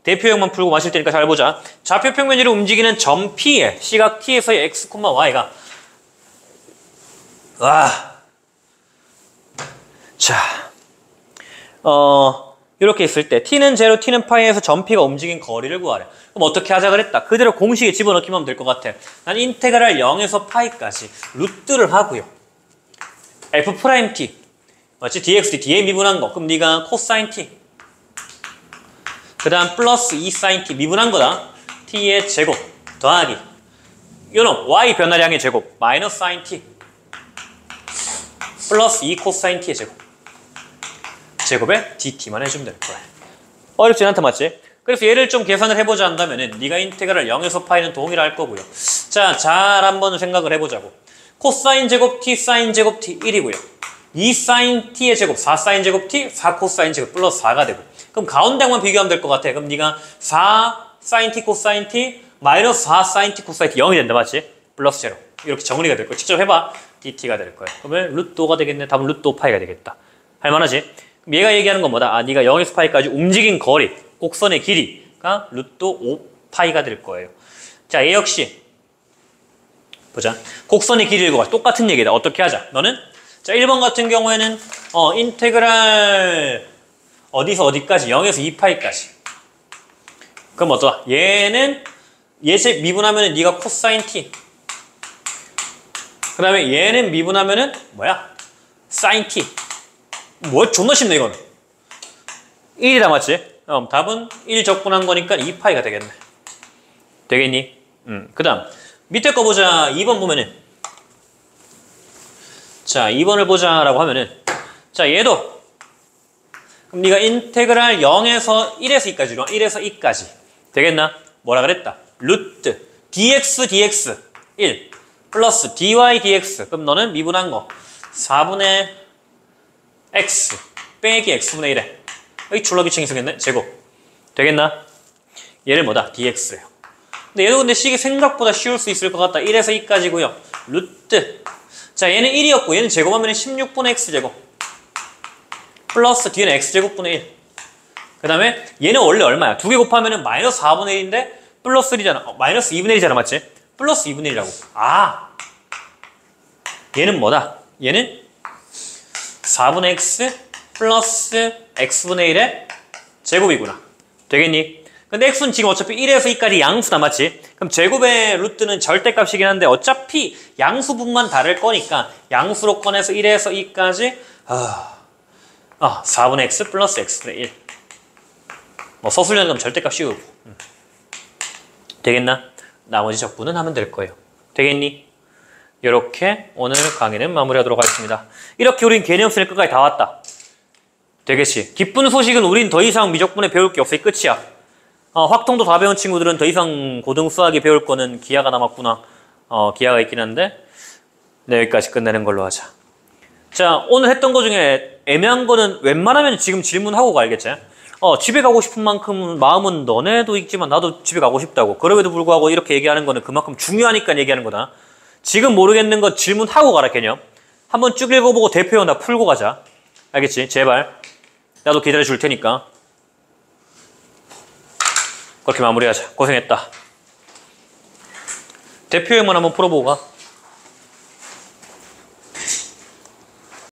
대표형만 풀고 마실 테니까 잘 보자 좌표 평면으로 움직이는 점 P에 시각 T에서의 x, y가 이렇게 있을 때 T는 제로, T는 파이에서 점 P가 움직인 거리를 구하래 그럼 어떻게 하자 그랬다? 그대로 공식에 집어넣기만 하면 될 것 같아 난 인테그랄 0에서 파이까지 루트를 하고요 F'T 맞지? dx dt에 미분한 거 그럼 네가 코사인 T 그 다음 플러스 2sin T 미분한 거다 T의 제곱 더하기 요놈 Y 변화량의 제곱 마이너스 sin T 플러스 2 코사인 T의 제곱에 dt만 해주면 될 거야 어렵진 않다 맞지? 그래서 얘를 좀 계산을 해보자 한다면은 네가 인테그랄 0에서 파이는 동일할 거고요 자, 잘 한번 생각을 해보자고 코사인 제곱 T, 사인 제곱 T 1이고요 2사인 T의 제곱, 4사인 제곱 T, 4코사인 제곱 플러스 4가 되고 그럼 가운데만 비교하면 될 것 같아 그럼 네가 4사인 T, 코사인 T 마이너스 4사인 T, 코사인 T 0이 된다 맞지? 플러스 제로 이렇게 정리가 될 거야 직접 해봐 dt가 될 거야 그러면 루트 5가 되겠네 답은 루트 5 파이가 되겠다 할만하지? 그럼 얘가 얘기하는 건 뭐다? 네가 0에서 파이까지 움직인 거리 곡선의 길이가 루트 5 파이가 될 거예요 자, 얘 역시 보자 곡선의 길이를 구하 똑같은 얘기다 어떻게 하자? 너는 자 1번 같은 경우에는 인테그랄 어디서 어디까지? 0에서 2파이까지 그럼 어떠하? 얘는 얘 미분하면 네가 코사인 T 그 다음에 얘는 미분하면은 뭐야? 사인 t. 뭐 존나 쉽네 이건. 1이다 맞지? 답은 1 적분한 거니까 2파이가 되겠네. 되겠니? 그 다음 밑에 거 보자. 2번 보면은 자 2번을 보자라고 하면은 자 얘도 그럼 네가 인테그랄 0에서 1에서 2까지 1에서 2까지 되겠나? 뭐라 그랬다? 루트 dx dx 1 플러스 dy dx 그럼 너는 미분한 거 4분의 x 빼기 x분의 1에 여기 줄라기층이 생겼네? 제곱 되겠나? 얘를 뭐다? dx예요. 근데 얘도 근데 식이 생각보다 쉬울 수 있을 것 같다. 1에서 2까지고요. 루트 자 얘는 1이었고 얘는 제곱하면 16분의 x제곱 플러스 뒤에는 x제곱분의 1 그 다음에 얘는 원래 얼마야? 두 개 곱하면 마이너스 4분의 1인데 플러스 1이잖아. 마이너스 2분의 1이잖아 맞지? 플러스 2분의 1이라고. 아 얘는 뭐다? 얘는 4분의 x 플러스 x분의 1의 제곱이구나. 되겠니? 근데 x는 지금 어차피 1에서 2까지 양수다 맞지? 그럼 제곱의 루트는 절대값이긴 한데 어차피 양수분만 다를 거니까 양수로 꺼내서 1에서 2까지 4분의 x 플러스 x분의 1 뭐 서술형 그럼 절대값 씌우고 되겠나? 나머지 적분은 하면 될 거예요. 되겠니? 이렇게 오늘 강의는 마무리하도록 하겠습니다. 이렇게 우린 개념수는 끝까지 다 왔다. 되겠지? 기쁜 소식은 우린 더 이상 미적분에 배울 게 없으니 끝이야. 확통도 다 배운 친구들은 더 이상 고등 수학에 배울 거는 기하가 남았구나. 기하가 있긴 한데 네, 여기까지 끝내는 걸로 하자. 자, 오늘 했던 거 중에 애매한 거는 웬만하면 지금 질문하고 가야겠지? 집에 가고 싶은 만큼 마음은 너네도 있지만 나도 집에 가고 싶다고. 그럼에도 불구하고 이렇게 얘기하는 거는 그만큼 중요하니까 얘기하는 거다. 지금 모르겠는 거 질문하고 가라 개념. 한번 쭉 읽어보고 대표형 다 풀고 가자. 알겠지? 제발. 나도 기다려 줄 테니까. 그렇게 마무리하자. 고생했다. 대표형만 한번 풀어보고 가.